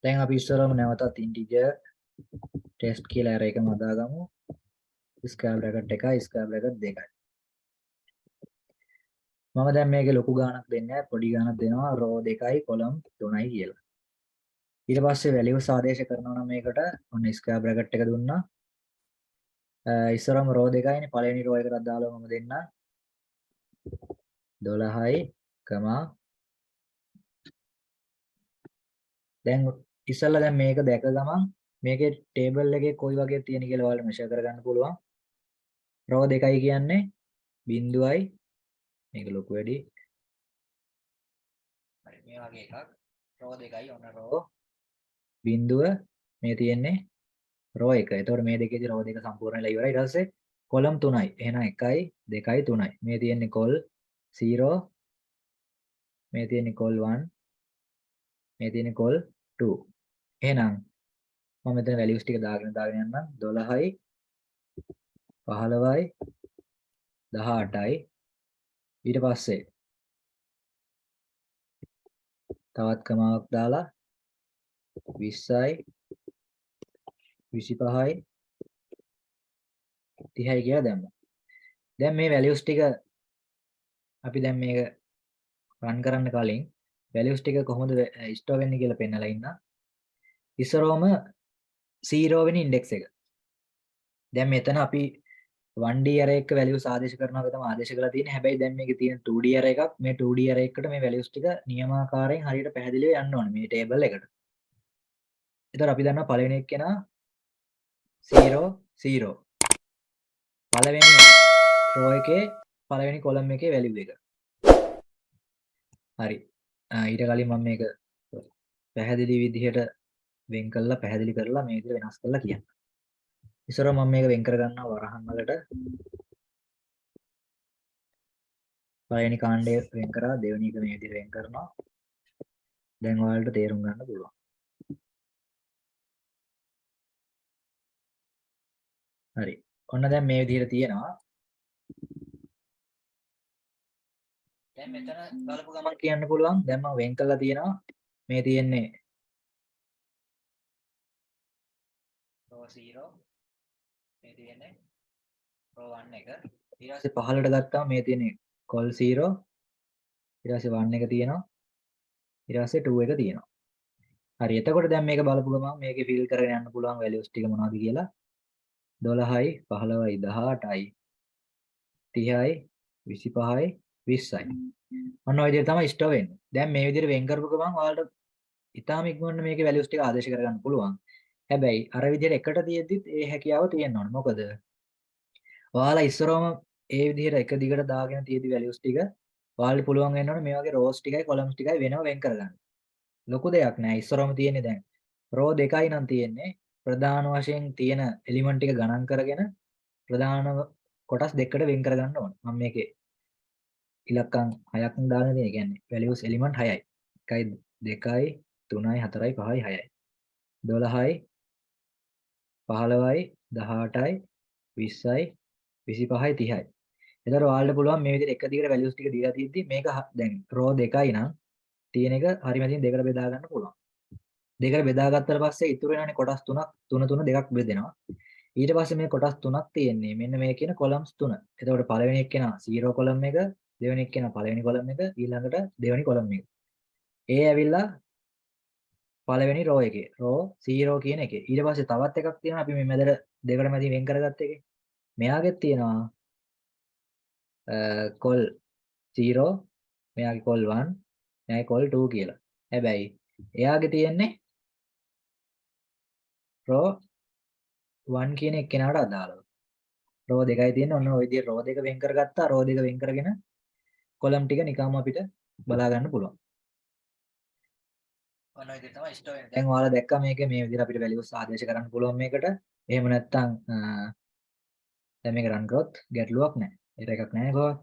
දැන් අපි ඉස්සරහම නැවතත් integer test කියලා array එකම හදාගමු. square bracket 1යි square bracket 2යි. මම දැන් මේකේ ලොකු ගාණක් දෙන්නේ නැහැ, පොඩි ගාණක් දෙනවා row 2යි column 3යි කියලා. ඊට පස්සේ values ආදේශ කරනවා නම් මේකට ඔන්න square bracket එක දුන්නා. ඉස්සරහම row 2යිනේ, පළවෙනි row එකට දාලා මම දෙන්න 12යි, දැන් ඉස්සල්ලා දැන් මේක දැක ගමන් මේකේ table එකේ කොයි වගේ තියෙන කියලා ඔයාලට measure කරගන්න පුළුවන්. row 2යි කියන්නේ බිංදුවයි, මේක ලොකු වැඩි. හරි මේ වගේ එකක්. row 2යි ඔන්න row බිංදුව මේ තියෙන්නේ row 1. එතකොට මේ දෙකේදී row 2 සම්පූර්ණ වෙලා ඉවරයි. ඊට පස්සේ column 3යි. එහෙනම් 1යි 2යි 3යි. මේ තියෙන්නේ col 0, මේ තියෙන්නේ col 1, මේ තියෙන්නේ col 2. එහෙනම් මම මෙතන values ටික දාගෙන යන්නම්. 12යි 15යි 18යි. ඊට පස්සේ තවත් කමාවක් දාලා 20යි 25යි 30යි කියලා දැම්මා. දැන් මේ values ටික අපි දැන් මේක run කරන්න කලින් values ටික කොහොමද store වෙන්නේ කියලා පෙන්නලා ඉන්න. ඉස්සරෝම 0 වෙනි index එක. දැන් මෙතන අපි 1D array එක values ආදේශ කරනවා තමයි ආදේශ කරලා තියෙන්නේ. හැබැයි දැන් මේකේ තියෙන 2D array එකක්. මේ 2D array එකට මේ values ටික නියමාකාරයෙන් හරියට පැහැදිලිව යන්න ඕනේ මේ table එකට. ඒතර අපි දන්නවා පළවෙනි එක කෙනා 0 0. පළවෙනි row එකේ පළවෙනි column එකේ value එක. හරි. ඊට කලින් මම මේක පැහැදිලි විදිහට වෙන් කරලා පැහැදිලි කරලා මේ විදිහට වෙනස් කරලා කියන්න. ඉස්සර මම මේක වෙන් කර ගන්නවා වරහන් වලට. පළවෙනි කාණ්ඩය වෙන් කරා, දෙවෙනි එක මේ විදිහට වෙන් කරනවා. දැන් ඔයාලට තේරුම් ගන්න පුළුවන්. හරි. ඔන්න දැන් මේ විදිහට තියෙනවා. දැන් මෙතන බලපු ගමන් කියන්න පුළුවන්. දැන් මම වෙන් කරලා තියෙනවා. මේ තියෙන්නේ row 0. මේ තියෙන්නේ row 1 එක. ඊට පස්සේ පහළට ගත්තාම මේ තියෙන්නේ col 0. ඊට පස්සේ 1 එක තියෙනවා. ඊට පස්සේ 2 එක තියෙනවා. හරි. එතකොට දැන් මේක බලපු ගමන් මේකේ fill කරගෙන යන්න පුළුවන් values ටික මොනවද කියලා. 12යි 15යි 18යි 30යි 25යි 20යි. ඔන්න ඔය විදිහට තමයි store වෙන්නේ. දැන් මේ විදිහට වෙන් කරපු ගමන් ඔයාලට ඉතාලම ඉක්මනට මේකේ values ටික ආදේශ කරගන්න පුළුවන්. හැබැයි අර විදිහට එකට තියෙද්දිත් ඒ හැකියාව තියෙන්න ඕනේ. මොකද ඔයාලා ඉස්සරවම ඒ විදිහට එක දිගට දාගෙන තියෙද්දි values ටික ඔයාලට පුළුවන් වෙන්න ඕනේ මේ වගේ rows ටිකයි columns ටිකයි වෙනව වෙන් කරගන්න. ලොකු දෙයක් නෑ. ඉස්සරවම තියෙන්නේ දැන් row 2යි නම් තියෙන්නේ. ප්‍රධාන වශයෙන් තියෙන එලිමන්ට් ටික ගණන් කරගෙන ප්‍රධාන කොටස් දෙකකට වෙන් කරගන්න ඕනේ. මම මේකේ ඉලක්කම් 6ක් දාගෙන තියෙන. කියන්නේ values element 6යි. 1යි 2යි 3යි 4යි 5යි 6යි. 12යි 15යි 18යි 20යි 25යි 30යි. එතකොට ඔයාලට පුළුවන් මේ විදිහට එක දිගට values ටික දීලා තියෙද්දි මේක දැන් row 2යි නම් තියෙන එක හරි මැදින් දෙකට බෙදා ගන්න පුළුවන්. දෙකට බෙදාගත්තට පස්සේ ඉතුරු වෙනනේ කොටස් තුනක් 3 3 දෙකක් බෙදෙනවා. ඊට පස්සේ මේ කොටස් තුනක් තියෙන්නේ මෙන්න මේ කියන columns 3. එතකොට පළවෙනි එක්කෙනා 0 column එක, දෙවෙනි එක්කෙනා පළවෙනි column එක, ඊළඟට දෙවෙනි column එක. ඒ ඇවිල්ලා පළවෙනි row එකේ row 0 කියන එකේ. ඊට පස්සේ තවත් එකක් තියෙනවා අපි මේ මැදට දෙකට මැදින් වෙන් කරගත්ත එකේ. මෙයාගෙත් තියෙනවා col 0, මෙයාගේ col 1, මෙයාගේ col 2 කියලා. හැබැයි එයාගේ තියෙන්නේ row 1 කියන එක්කෙනාට අදාළව. row 2යි තියෙන්නේ. ඔන්න ඔය විදිහට row 2 වෙන් කරගත්තා. row 2 වෙන් කරගෙන column ටික නිකම්ම අපිට බලා ගන්න පුළුවන්. ඔන්න ඔය විදිහට තමයි store වෙන්නේ. දැන් ඔයාලා දැක්කා මේක මේ විදිහට අපිට values ආදේශ කරන්න පුළුවන් මේකට. එහෙම නැත්නම් දැන් මේක run කරොත් ගැටලුවක් නැහැ. ඒතර එකක් නැහැ කොහොමද?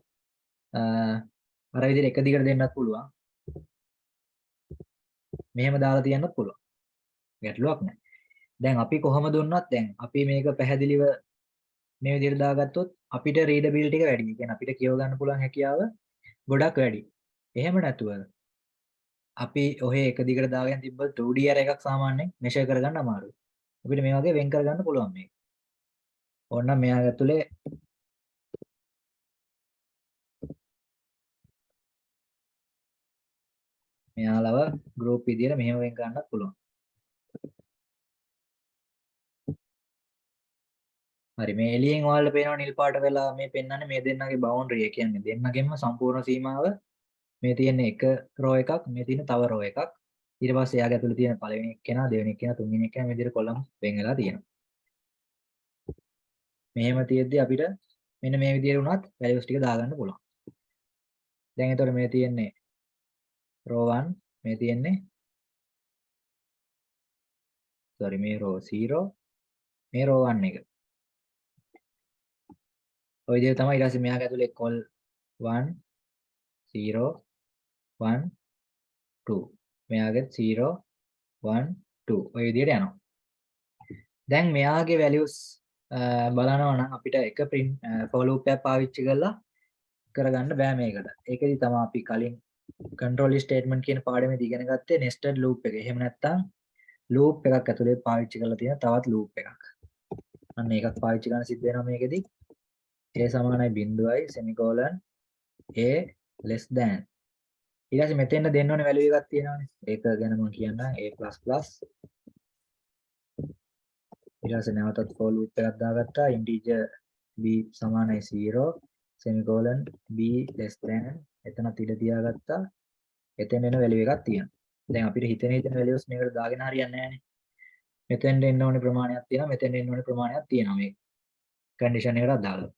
අර විදිහට එක දිගට දෙන්නත් පුළුවන්. මෙහෙම දාලා තියන්නත් පුළුවන්. ගැටලුවක් නැහැ. දැන් අපි කොහොම දුන්නත් දැන් අපි මේක පැහැදිලිව මේ විදිහට දාගත්තොත් අපිට readability එක වැඩි. කියන්නේ අපිට කියව ගන්න පුළුවන් හැකියාව ගොඩක් වැඩි. එහෙම නැතුව අපි ඔහේ එක දිගට දාගෙන තිබ්බොත් 2D array එකක් සාමාන්‍යයෙන් measure කරගන්න අමාරුයි. අපිට මේ වගේ වෙන් කරගන්න පුළුවන් මේක. ඕනනම් මෙයා ඇතුලේ මෙයාලව group විදියට මෙහෙම වෙන් කරන්නත් පුළුවන්. හරි මේ එළියෙන් ඔයාලට පේනවා නිල් පාට වෙලා මේ පෙන්වන්නේ මේ දෙන්නගේ බවුන්ඩරි එක කියන්නේ දෙන්නගෙම සම්පූර්ණ සීමාව මේ තියෙන එක රෝ එකක් මේ තියෙන තව රෝ එකක් ඊට පස්සේ එයාගේ ඇතුලේ තියෙන පළවෙනි එක්කෙනා දෙවෙනි එක්කෙනා තුන්වෙනි එක්කෙනා මේ විදිහට කොලම් වෙන් වෙලා තියෙනවා. මෙහෙම තියෙද්දි අපිට මෙන්න මේ විදිහට උනත් වැලියුස් ටික දාගන්න පුළුවන්. දැන් එතකොට මේ තියෙන්නේ රෝ 1 මේ තියෙන්නේ මේ රෝ 0 මේ රෝ 1 එක. ඔය විදිහට තමයි ඊට පස්සේ මෙයාගේ ඇතුලේ කොල් 1 0 1 2 මෙයාගේ 0 1 2 ඔය විදිහට යනවා. දැන් මෙයාගේ values බලනවා නම් අපිට එක print for loop එකක් පාවිච්චි කරලා කරගන්න බෑ මේකට. ඒකෙදි තමයි අපි කලින් control statement කියන පාඩමේදී ඉගෙන ගත්තේ nested loop එක. එහෙම නැත්නම් loop එකක් ඇතුලේ පාවිච්චි කරලා තියෙන තවත් loop එකක්. අන්න ඒකක් පාවිච්චි කරන්න සිද්ධ වෙනවා මේකෙදි. a සමානයි බිංදුවයි semicolon a less than ඊට පස්සේ මෙතෙන්ට දෙන්න ඕනේ වැලියු එකක් තියෙනවානේ. ඒක ගැන මම කියන්නම් a++. ඊට පස්සේ නැවතත් for loop එකක් දාගත්තා. integer b සමානයි 0 semicolon b less than එතනත් ඉඩ තියාගත්තා. එතෙන් එන වැලියු එකක් තියෙනවා. දැන් අපිට හිතෙන වැලියුස් මේකට දාගෙන හරියන්නේ නැහැනේ. මෙතෙන්ට එන්න ඕනේ ප්‍රමාණයක් තියෙනවා. මෙතෙන්ට එන්න ඕනේ ප්‍රමාණයක් තියෙනවා මේ කන්ඩිෂන් එකට දාලා.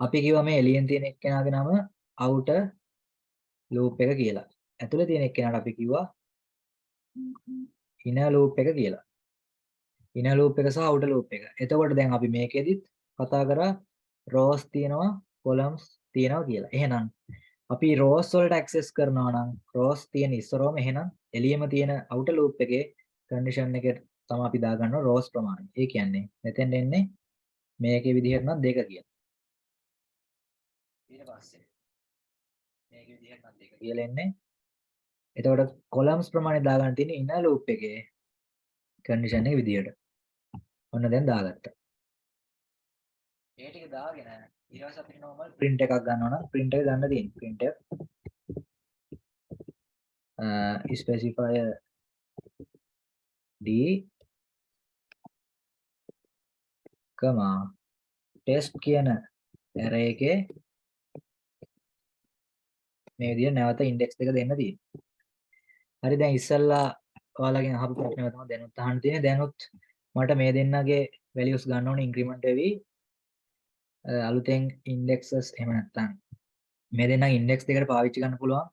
අපි කිව්වා මේ එළියෙන් තියෙන එක්කෙනාගේ නම outer loop එක කියලා. ඇතුලේ තියෙන එක්කෙනාට අපි කිව්වා inner loop එක කියලා. inner loop එක සහ outer loop එක. එතකොට දැන් අපි මේකෙදිත් කතා කරා rows තියෙනවා columns තියෙනවා කියලා. එහෙනම් අපි rows වලට access කරනවා නම් rows තියෙන ඉස්සරවම එහෙනම් එළියෙම තියෙන outer loop එකේ condition එක තමයි අපි දාගන්නවා rows ප්‍රමාණය. ඒ කියන්නේ මෙතෙන් එන්නේ මේකේ විදිහට නම් 2 කියලා. ඊට පස්සේ මේකේ විදිහට නම් 2 කියලා එන්නේ. එතකොට columns ප්‍රමාණය දාගන්න තියෙන්නේ inner loop එකේ condition එක විදිහට. ඔන්න දැන් දාගත්තා. ඒ ටික දාගෙන ඊට පස්සේ අපිට normal print එකක් ගන්නවා නම් print එක ගන්න තියෙන්නේ. print එක specifier d test කියන array එකේ මේ විදිහට නැවත index දෙක දෙන්න තියෙනවා. හරි දැන් ඉස්සල්ලා ඔයාලගෙන් අහපු ප්‍රශ්නය තමයි දැනුත් අහන්න තියෙන්නේ. දැනුත් මට මේ දෙන්නගේ values ගන්න ඕනේ increment වෙවි අලුතෙන් indexes එහෙම නැත්නම් මේ දෙන්නගේ index දෙකට පාවිච්චි කරන්න පුළුවන්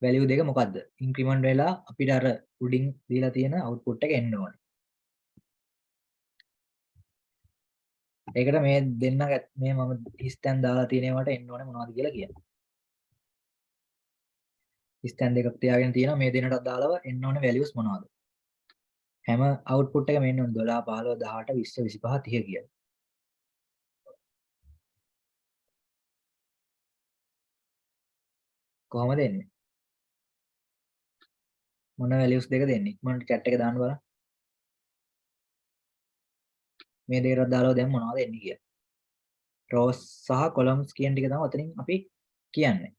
value දෙක මොකද්ද? increment වෙලා අපිට අර උඩින් දීලා තියෙන output එක එන්න ඕනේ. ඒකට මේ දෙන්න මේ මම හිස්තැන් දාලා තියෙන ඒවාට එන්න ඕනේ මොනවද කියලා කියන්න. හිස්තැන් දෙකක් තියාගෙන තියෙනවා මේ දෙන්නට දාලව එන්න ඕනේ values මොනවද? හැම output එකම එන්න ඕනේ 12 15 18 20 25 30 කියලා. කොහොමද එන්නේ? මොන values දෙක දෙන්නේ? ඉක්මනට chat එක දාන්න බලන්න. මේ දෙකට දාලා දැන් මොනවද එන්නේ කියලා. rows සහ columns කියන ටික තමයි අතනින් අපි කියන්නේ.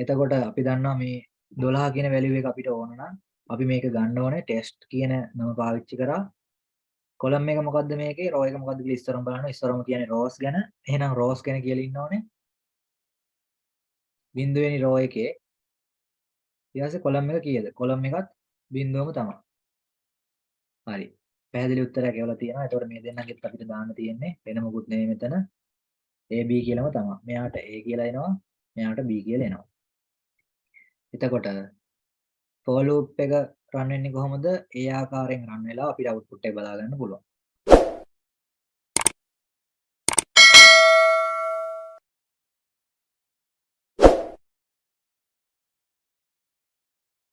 එතකොට අපි දන්නවා මේ 12 කියන value එක අපිට ඕන නම් අපි මේක ගන්න ඕනේ test කියන නම පාවිච්චි කරා. column එක මොකද්ද මේකේ? row එක මොකද්ද කියලා ඉස්සරම බලනවා. ඉස්සරම කියන්නේ rows ගැන. එහෙනම් rows ගැන කියලා ඉන්න ඕනේ. බිංදුවෙනි row එකේ ඊට පස්සේ column එක කීයද? column එකත් බිංදුවම තමයි. හරි. පැහැදිලි උත්තරයක් එවලා තියෙනවා. එතකොට මේ දෙන්නගෙත් අපිට දාන්න තියෙන්නේ වෙන මොකුත් නෙමෙයි මෙතන. AB කියලාම තමයි. මෙයාට A කියලා එනවා. මෙයාට B කියලා එනවා. එතකොට for loop එක run වෙන්නේ කොහොමද? ඒ ආකාරයෙන් run වෙලා අපිට output එක බලා ගන්න පුළුවන්.